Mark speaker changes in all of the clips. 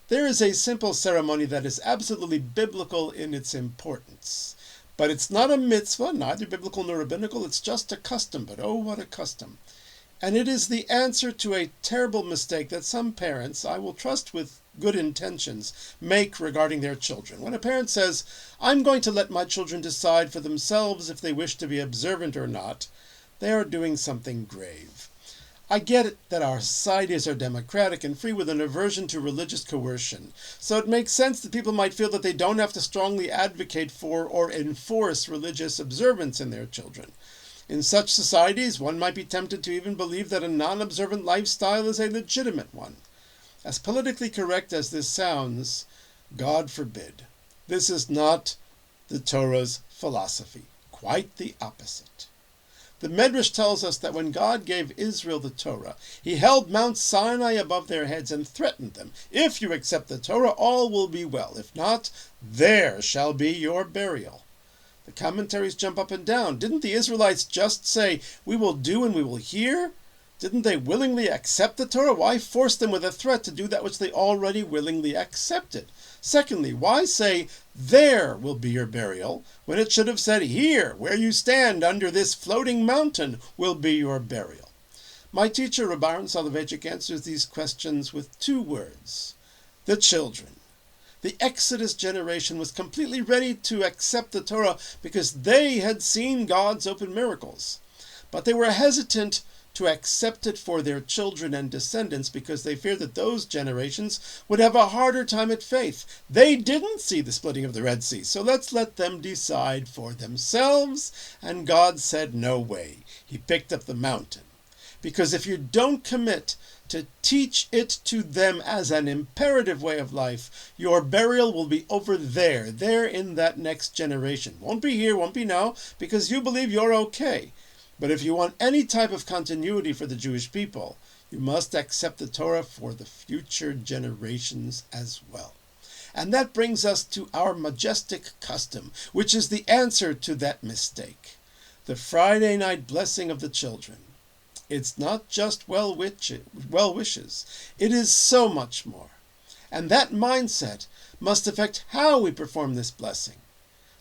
Speaker 1: There is a simple ceremony that is absolutely biblical in its importance. But it's not a mitzvah, neither biblical nor rabbinical, it's just a custom, but oh, what a custom. And it is the answer to a terrible mistake that some parents, I will trust with good intentions, make regarding their children. When a parent says, I'm going to let my children decide for themselves if they wish to be observant or not, they are doing something grave. I get it that our societies are democratic and free with an aversion to religious coercion, so it makes sense that people might feel that they don't have to strongly advocate for or enforce religious observance in their children. In such societies, one might be tempted to even believe that a non-observant lifestyle is a legitimate one. As politically correct as this sounds, God forbid. This is not the Torah's philosophy. Quite the opposite. The Medrash tells us that when God gave Israel the Torah, he held Mount Sinai above their heads and threatened them. If you accept the Torah, all will be well. If not, there shall be your burial. The commentaries jump up and down. Didn't the Israelites just say, we will do and we will hear? Didn't they willingly accept the Torah? Why force them with a threat to do that which they already willingly accepted? Secondly, why say, there will be your burial, when it should have said, here, where you stand under this floating mountain, will be your burial? My teacher, Rabbi Vayechi, answers these questions with two words: the children. The Exodus generation was completely ready to accept the Torah because they had seen God's open miracles. But they were hesitant to accept it for their children and descendants because they feared that those generations would have a harder time at faith. They didn't see the splitting of the Red Sea, so let's let them decide for themselves. And God said, no way. He picked up the mountain. Because if you don't commit to teach it to them as an imperative way of life, your burial will be over there in that next generation. Won't be here, won't be now, because you believe you're okay. But if you want any type of continuity for the Jewish people, you must accept the Torah for the future generations as well. And that brings us to our majestic custom, which is the answer to that mistake. The Friday night blessing of the children. It's not just well wishes. It is so much more. And that mindset must affect how we perform this blessing.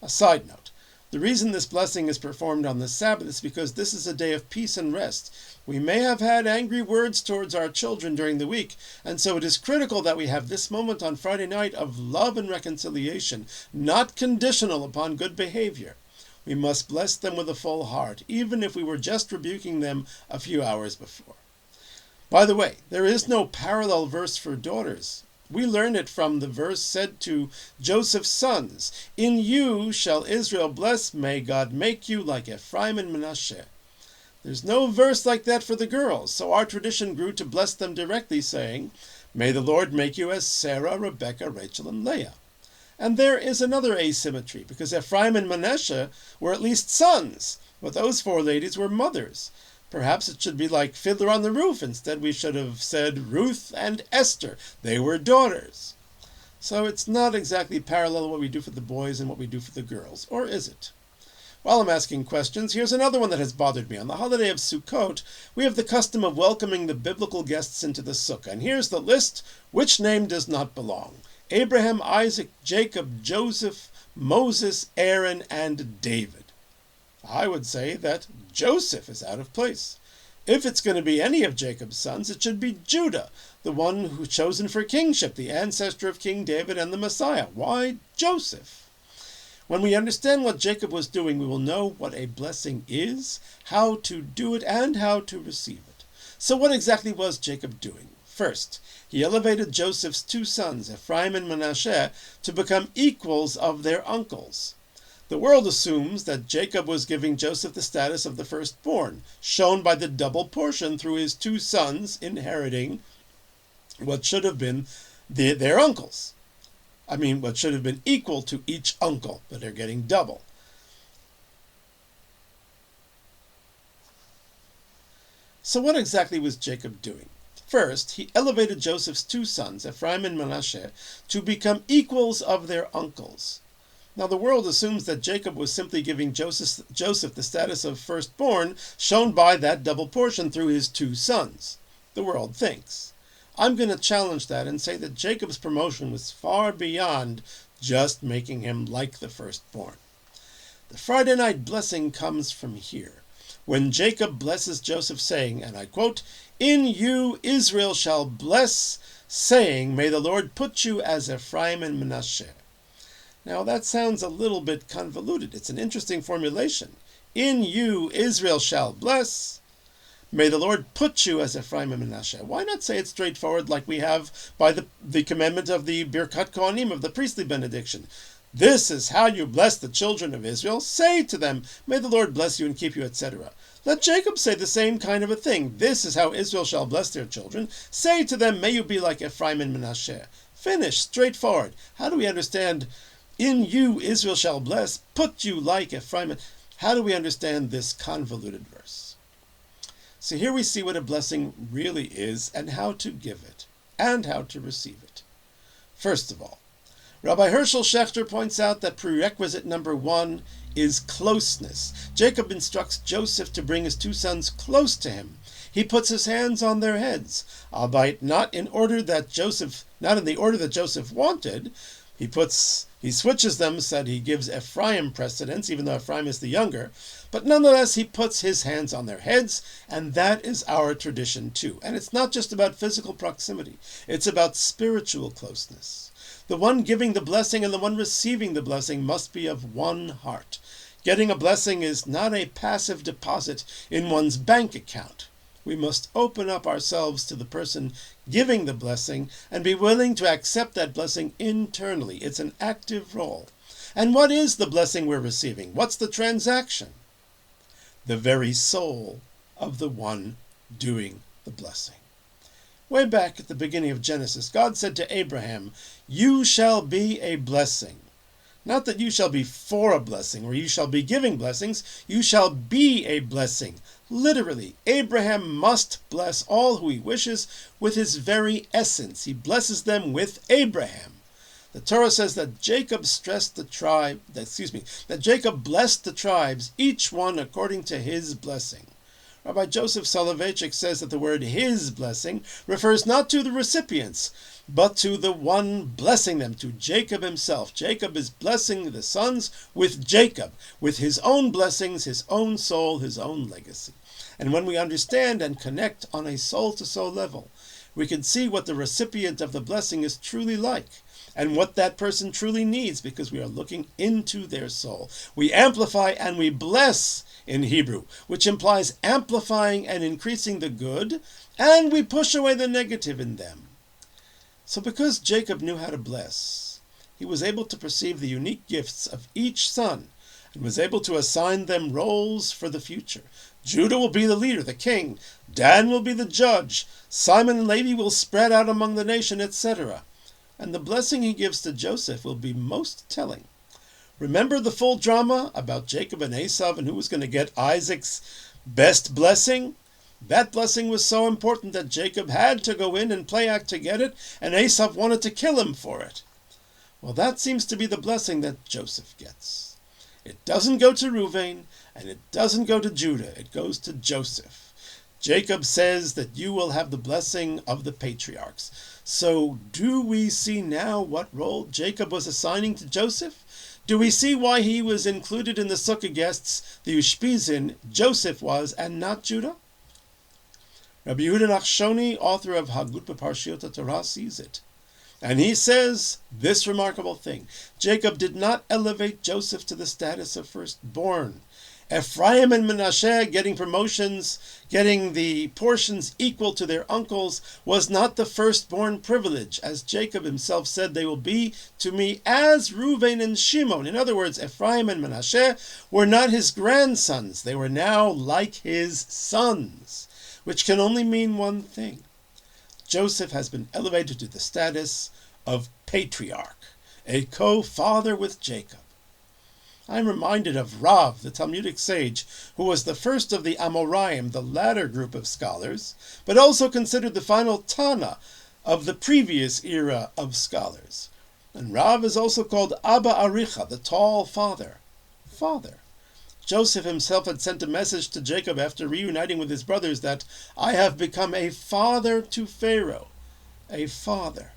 Speaker 1: A side note. The reason this blessing is performed on the Sabbath is because this is a day of peace and rest. We may have had angry words towards our children during the week, and so it is critical that we have this moment on Friday night of love and reconciliation, not conditional upon good behavior. We must bless them with a full heart, even if we were just rebuking them a few hours before. By the way, there is no parallel verse for daughters. We learn it from the verse said to Joseph's sons, in you shall Israel bless, may God make you like Ephraim and Manasseh. There's no verse like that for the girls, so our tradition grew to bless them directly, saying, may the Lord make you as Sarah, Rebekah, Rachel, and Leah. And there is another asymmetry, because Ephraim and Manasseh were at least sons, but those four ladies were mothers. Perhaps it should be like Fiddler on the Roof. Instead, we should have said Ruth and Esther. They were daughters. So it's not exactly parallel what we do for the boys and what we do for the girls, or is it? While I'm asking questions, here's another one that has bothered me. On the holiday of Sukkot, we have the custom of welcoming the biblical guests into the sukkah. And here's the list. Which name does not belong? Abraham, Isaac, Jacob, Joseph, Moses, Aaron, and David. I would say that Joseph is out of place. If it's going to be any of Jacob's sons, it should be Judah, the one who chosen for kingship, the ancestor of King David and the Messiah. Why Joseph? When we understand what Jacob was doing, we will know what a blessing is, how to do it, and how to receive it. So what exactly was Jacob doing? First, he elevated Joseph's two sons, Ephraim and Manasseh, to become equals of their uncles. The world assumes that Jacob was giving Joseph the status of the firstborn, shown by the double portion through his two sons inheriting what should have been their uncles. What should have been equal to each uncle, but they're getting double. So what exactly was Jacob doing? First, he elevated Joseph's two sons, Ephraim and Manasseh, to become equals of their uncles. Now, the world assumes that Jacob was simply giving Joseph the status of firstborn, shown by that double portion through his two sons. The world thinks. I'm going to challenge that and say that Jacob's promotion was far beyond just making him like the firstborn. The Friday night blessing comes from here, when Jacob blesses Joseph, saying, and I quote, "In you Israel shall bless, saying, may the Lord put you as Ephraim and Manasseh." Now that sounds a little bit convoluted. It's an interesting formulation. In you Israel shall bless, may the Lord put you as Ephraim and Manasseh. Why not say it straightforward like we have by the commandment of the Birkat Kohanim, of the priestly benediction? This is how you bless the children of Israel. Say to them, may the Lord bless you and keep you, etc. Let Jacob say the same kind of a thing. This is how Israel shall bless their children. Say to them, may you be like Ephraim and Manasseh. Finish, straightforward. How do we understand, in you Israel shall bless, put you like Ephraim? How do we understand this convoluted verse? So here we see what a blessing really is and how to give it and how to receive it. First of all, Rabbi Herschel Schechter points out that prerequisite number 1 is closeness. Jacob instructs Joseph to bring his 2 sons close to him. He puts his hands on their heads, albeit not in the order that Joseph wanted. He switches them so that he gives Ephraim precedence, even though Ephraim is the younger. But nonetheless, he puts his hands on their heads, and that is our tradition too. And it's not just about physical proximity. It's about spiritual closeness. The one giving the blessing and the one receiving the blessing must be of one heart. Getting a blessing is not a passive deposit in one's bank account. We must open up ourselves to the person giving the blessing and be willing to accept that blessing internally. It's an active role. And what is the blessing we're receiving? What's the transaction? The very soul of the one doing the blessing. Way back at the beginning of Genesis, God said to Abraham, you shall be a blessing. Not that you shall be for a blessing, or you shall be giving blessings. You shall be a blessing. Literally, Abraham must bless all who he wishes with his very essence. He blesses them with Abraham. The Torah says that Jacob blessed the tribes, each one according to his blessing. Rabbi Joseph Soloveitchik says that the word his blessing refers not to the recipients, but to the one blessing them, to Jacob himself. Jacob is blessing the sons with Jacob, with his own blessings, his own soul, his own legacy. And when we understand and connect on a soul-to-soul level, we can see what the recipient of the blessing is truly like, and what that person truly needs, because we are looking into their soul. We amplify and we bless in Hebrew, which implies amplifying and increasing the good, and we push away the negative in them. So because Jacob knew how to bless, he was able to perceive the unique gifts of each son, and was able to assign them roles for the future. Judah will be the leader, the king. Dan will be the judge. Simon and Levi will spread out among the nation, etc. And the blessing he gives to Joseph will be most telling. Remember the full drama about Jacob and Esau and who was going to get Isaac's best blessing? That blessing was so important that Jacob had to go in and play act to get it, and Esau wanted to kill him for it. Well, that seems to be the blessing that Joseph gets. It doesn't go to Reuven, and it doesn't go to Judah. It goes to Joseph. Jacob says that you will have the blessing of the patriarchs. So do we see now what role Jacob was assigning to Joseph? Do we see why he was included in the Sukkah guests, the Ushpizin, Joseph was, and not Judah? Rabbi Yehuda Nachshoni, author of Hagut B'Parshiot HaTorah, sees it. And he says this remarkable thing. Jacob did not elevate Joseph to the status of firstborn. Ephraim and Manasseh getting promotions, getting the portions equal to their uncles, was not the firstborn privilege. As Jacob himself said, they will be to me as Reuven and Shimon. In other words, Ephraim and Manasseh were not his grandsons. They were now like his sons, which can only mean one thing. Joseph has been elevated to the status of patriarch, a co-father with Jacob. I'm reminded of Rav, the Talmudic sage, who was the first of the Amoraim, the latter group of scholars, but also considered the final Tana of the previous era of scholars. And Rav is also called Abba Aricha, the tall father. Joseph himself had sent a message to Jacob after reuniting with his brothers that I have become a father to Pharaoh. a father.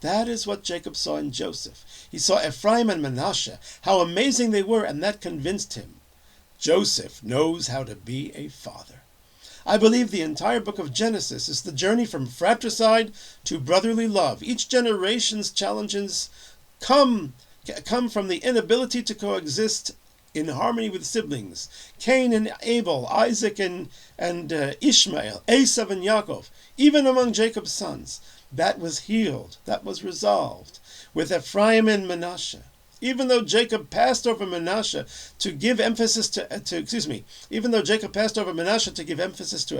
Speaker 1: That is what Jacob saw in Joseph. He saw Ephraim and Manasseh, how amazing they were, and that convinced him. Joseph knows how to be a father. I believe the entire book of Genesis is the journey from fratricide to brotherly love. Each generation's challenges come from the inability to coexist in harmony with siblings. Cain and Abel, Isaac and Ishmael, Esau and Yaakov, even among Jacob's sons. That was healed, that was resolved. With Ephraim and Manasseh. Even though Jacob passed over Manasseh to give emphasis to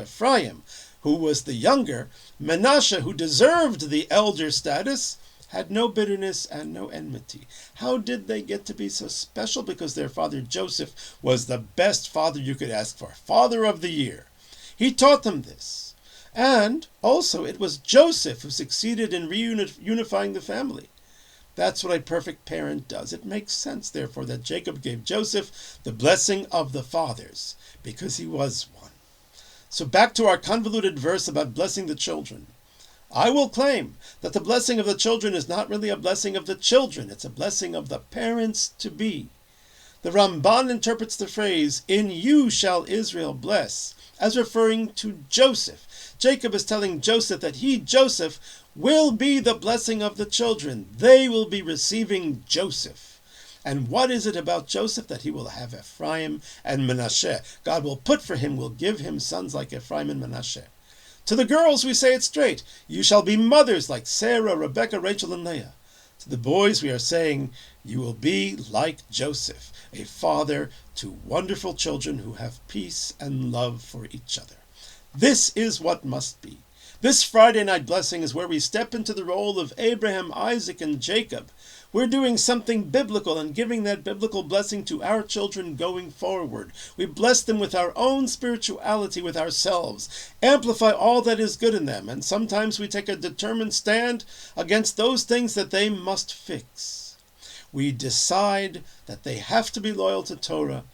Speaker 1: Ephraim, who was the younger, Manasseh, who deserved the elder status, had no bitterness and no enmity. How did they get to be so special? Because their father Joseph was the best father you could ask for, father of the year. He taught them this. And also it was Joseph who succeeded in reunifying the family. That's what a perfect parent does. It makes sense, therefore, that Jacob gave Joseph the blessing of the fathers, because he was one. So back to our convoluted verse about blessing the children. I will claim that the blessing of the children is not really a blessing of the children. It's a blessing of the parents-to-be. The Ramban interprets the phrase, "In you shall Israel bless," as referring to Joseph. Jacob is telling Joseph that he, Joseph, will be the blessing of the children. They will be receiving Joseph. And what is it about Joseph? That he will have Ephraim and Manasseh. God will give him sons like Ephraim and Manasseh. To the girls, we say it straight. You shall be mothers like Sarah, Rebekah, Rachel, and Leah. To the boys, we are saying, you will be like Joseph, a father to wonderful children who have peace and love for each other. This is what must be. This Friday night blessing is where we step into the role of Abraham, Isaac, and Jacob. We're doing something biblical and giving that biblical blessing to our children going forward. We bless them with our own spirituality, with ourselves, amplify all that is good in them, and sometimes we take a determined stand against those things that they must fix. We decide that they have to be loyal to Torah,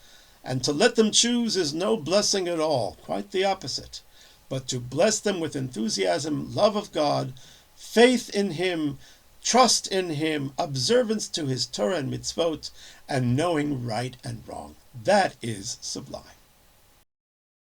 Speaker 1: and to let them choose is no blessing at all, quite the opposite. But to bless them with enthusiasm, love of God, faith in Him, trust in Him, observance to His Torah and mitzvot, and knowing right and wrong. That is sublime.